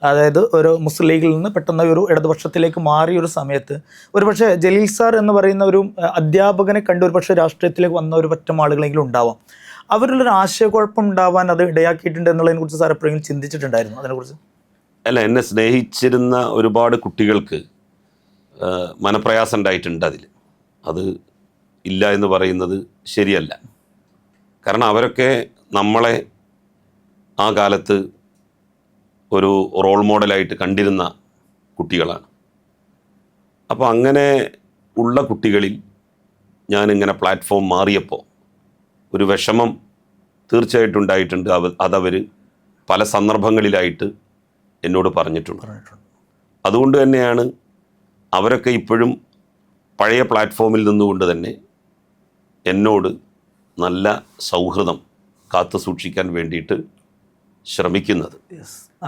അതായത് ഒരു മുസ്ലിം ലീഗിൽ നിന്ന് പെട്ടെന്ന് ഒരു ഇടതുപക്ഷത്തിലേക്ക് മാറിയ ഒരു സമയത്ത് ഒരുപക്ഷെ ജലീൽ സാർ എന്ന് പറയുന്ന ഒരു അധ്യാപകനെ കണ്ട് ഒരുപക്ഷെ രാഷ്ട്രീയത്തിലേക്ക് വന്ന ഒരു പറ്റം ആളുകളെങ്കിലും ഉണ്ടാവാം. അവരിലൊരു ആശയക്കുഴപ്പം ഉണ്ടാവാൻ അത് ഇടയാക്കിയിട്ടുണ്ട് എന്നുള്ളതിനെ കുറിച്ച് സാർ എപ്പോഴെങ്കിലും ചിന്തിച്ചിട്ടുണ്ടായിരുന്നു അതിനെക്കുറിച്ച്? അല്ല, എന്നെ സ്നേഹിച്ചിരുന്ന ഒരുപാട് കുട്ടികൾക്ക് മനപ്രയാസം ഉണ്ടായിട്ടുണ്ട്. അത് ഇല്ല എന്ന് പറയുന്നത് ശരിയല്ല. കാരണം അവരൊക്കെ നമ്മളെ ആ കാലത്ത് ഒരു റോൾ മോഡലായിട്ട് കണ്ടിരുന്ന കുട്ടികളാണ്. അപ്പോൾ അങ്ങനെ ഉള്ള കുട്ടികളിൽ ഞാനിങ്ങനെ പ്ലാറ്റ്ഫോം മാറിയപ്പോൾ ഒരു വിഷമം തീർച്ചയായിട്ടും ഉണ്ടായിട്ടുണ്ട്. അതവർ പല സന്ദർഭങ്ങളിലായിട്ട് എന്നോട് പറഞ്ഞിട്ടുണ്ട്. അതുകൊണ്ട് തന്നെയാണ് അവരൊക്കെ ഇപ്പോഴും പഴയ പ്ലാറ്റ്ഫോമിൽ നിന്നുകൊണ്ട് തന്നെ എന്നോട് നല്ല സൗഹൃദം കാത്തു സൂക്ഷിക്കാൻ വേണ്ടിയിട്ട് ശ്രമിക്കുന്നത്.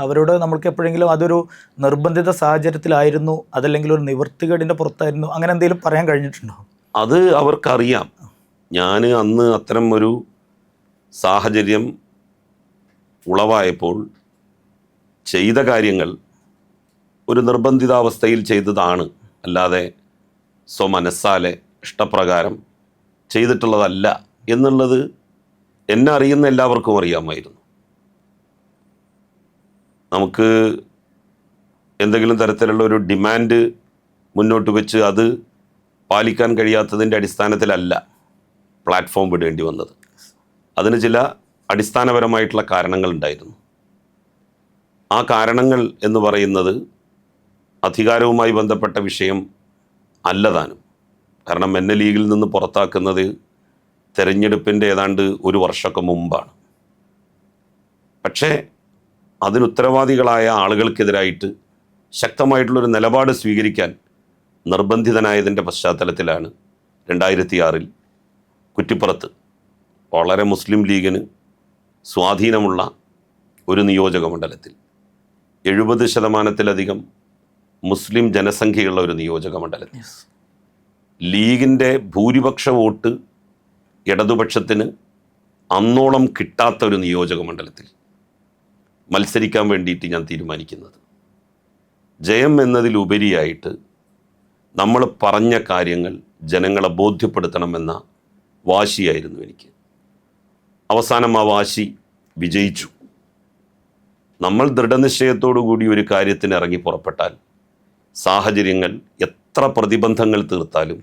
അവരോട് നമ്മൾക്ക് എപ്പോഴെങ്കിലും അതൊരു നിർബന്ധിത സാഹചര്യത്തിലായിരുന്നു, അതല്ലെങ്കിൽ ഒരു നിവൃത്തികേടിൻ്റെ പുറത്തായിരുന്നു, അങ്ങനെ എന്തെങ്കിലും പറയാൻ കഴിഞ്ഞിട്ടുണ്ടോ? അത് അവർക്കറിയാം. ഞാൻ അന്ന് അത്തരം ഒരു സാഹചര്യം ഉളവായപ്പോൾ ചെയ്ത കാര്യങ്ങൾ ഒരു നിർബന്ധിതാവസ്ഥയിൽ ചെയ്തതാണ്, അല്ലാതെ സ്വമനസ്സാലെ ഇഷ്ടപ്രകാരം ചെയ്തിട്ടുള്ളതല്ല എന്നുള്ളത് എന്നെ അറിയുന്ന എല്ലാവർക്കും അറിയാമായിരുന്നു. നമുക്ക് എന്തെങ്കിലും തരത്തിലുള്ള ഒരു ഡിമാൻഡ് മുന്നോട്ട് വെച്ച് അത് പാലിക്കാൻ കഴിയാത്തതിൻ്റെ അടിസ്ഥാനത്തിലല്ല പ്ലാറ്റ്ഫോം വിടേണ്ടി വന്നത്. അതിന് ചില അടിസ്ഥാനപരമായിട്ടുള്ള കാരണങ്ങളുണ്ടായിരുന്നു. ആ കാരണങ്ങൾ എന്ന് പറയുന്നത് അധികാരവുമായി ബന്ധപ്പെട്ട വിഷയം അല്ലതാനും. കാരണം എന്നെ ലീഗിൽ നിന്ന് പുറത്താക്കുന്നത് തെരഞ്ഞെടുപ്പിൻ്റെ ഏതാണ്ട് ഒരു വർഷമൊക്കെ മുമ്പാണ്. പക്ഷേ അതിനുത്തരവാദികളായ ആളുകൾക്കെതിരായിട്ട് ശക്തമായിട്ടുള്ളൊരു നിലപാട് സ്വീകരിക്കാൻ നിർബന്ധിതനായതിൻ്റെ പശ്ചാത്തലത്തിലാണ് 2006 കുറ്റിപ്പുറത്ത് വളരെ മുസ്ലിം ലീഗിന് സ്വാധീനമുള്ള ഒരു നിയോജക മണ്ഡലത്തിൽ 70% മുസ്ലിം ജനസംഖ്യയുള്ള ഒരു നിയോജക മണ്ഡലത്തിൽ ലീഗിൻ്റെ ഭൂരിപക്ഷ വോട്ട് ഇടതുപക്ഷത്തിന് അന്നോളം കിട്ടാത്ത ഒരു നിയോജക മണ്ഡലത്തിൽ മത്സരിക്കാൻ വേണ്ടിയിട്ട് ഞാൻ തീരുമാനിക്കുന്നത്. ജയം എന്നതിലുപരിയായിട്ട് നമ്മൾ പറഞ്ഞ കാര്യങ്ങൾ ജനങ്ങളെ ബോധ്യപ്പെടുത്തണമെന്ന വാശിയായിരുന്നു എനിക്ക്. അവസാനം ആ വാശി വിജയിച്ചു. നമ്മൾ ദൃഢനിശ്ചയത്തോടു കൂടി ഒരു കാര്യത്തിന് ഇറങ്ങി പുറപ്പെട്ടാൽ സാഹചര്യങ്ങൾ എത്ര പ്രതിബന്ധങ്ങൾ തീർത്താലും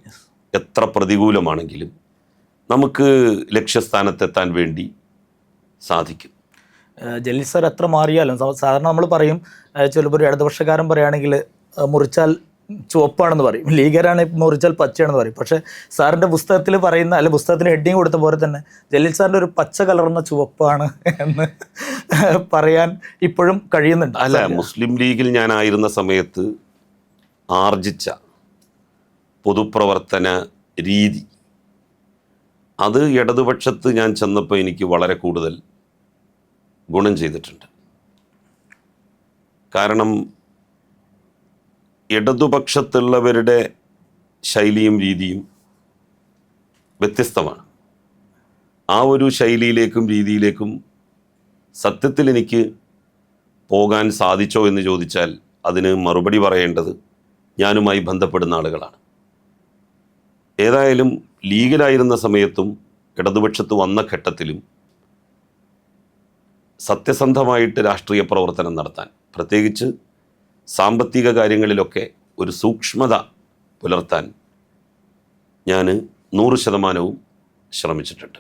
എത്ര പ്രതികൂലമാണെങ്കിലും നമുക്ക് ലക്ഷ്യസ്ഥാനത്തെത്താൻ വേണ്ടി സാധിക്കും. ജലീൽ സാർ എത്ര മാറിയാലും സാധാരണ നമ്മൾ പറയും, ചിലപ്പോൾ ഒരു ഇടതുപക്ഷക്കാരൻ പറയുകയാണെങ്കിൽ മുറിച്ചാൽ ചുവപ്പാണെന്ന് പറയും, ലീഗരാണ് മുറിച്ചാൽ പച്ചയാണെന്ന് പറയും. പക്ഷേ സാറിൻ്റെ പുസ്തകത്തിൽ പറയുന്ന, അല്ലെ പുസ്തകത്തിന് ഹെഡിങ് കൊടുത്ത പോലെ തന്നെ ജലീൽ സാറിൻ്റെ ഒരു പച്ച കലർന്ന ചുവപ്പാണ് എന്ന് പറയാൻ ഇപ്പോഴും കഴിയുന്നുണ്ട്. അല്ല, മുസ്ലിം ലീഗിൽ ഞാനായിരുന്ന സമയത്ത് ആർജിച്ച പൊതുപ്രവർത്തന രീതി അത് ഇടതുപക്ഷത്ത് ഞാൻ ചെന്നപ്പോൾ എനിക്ക് വളരെ കൂടുതൽ ഗുണം ചെയ്തിട്ടുണ്ട്. കാരണം ഇടതുപക്ഷത്തുള്ളവരുടെ ശൈലിയും രീതിയും വ്യത്യസ്തമാണ്. ആ ഒരു ശൈലിയിലേക്കും രീതിയിലേക്കും സത്യത്തിൽ എനിക്ക് പോകാൻ സാധിച്ചോ എന്ന് ചോദിച്ചാൽ അതിന് മറുപടി പറയേണ്ടത് ഞാനുമായി ബന്ധപ്പെടുന്ന ആളുകളാണ്. ഏതായാലും ലീഗിലായിരുന്ന സമയത്തും ഇടതുപക്ഷത്ത് വന്ന ഘട്ടത്തിലും സത്യസന്ധമായിട്ട് രാഷ്ട്രീയ പ്രവർത്തനം നടത്താൻ, പ്രത്യേകിച്ച് സാമ്പത്തിക കാര്യങ്ങളിലൊക്കെ ഒരു സൂക്ഷ്മത പുലർത്താൻ ഞാൻ 100% ശ്രമിച്ചിട്ടുണ്ട്.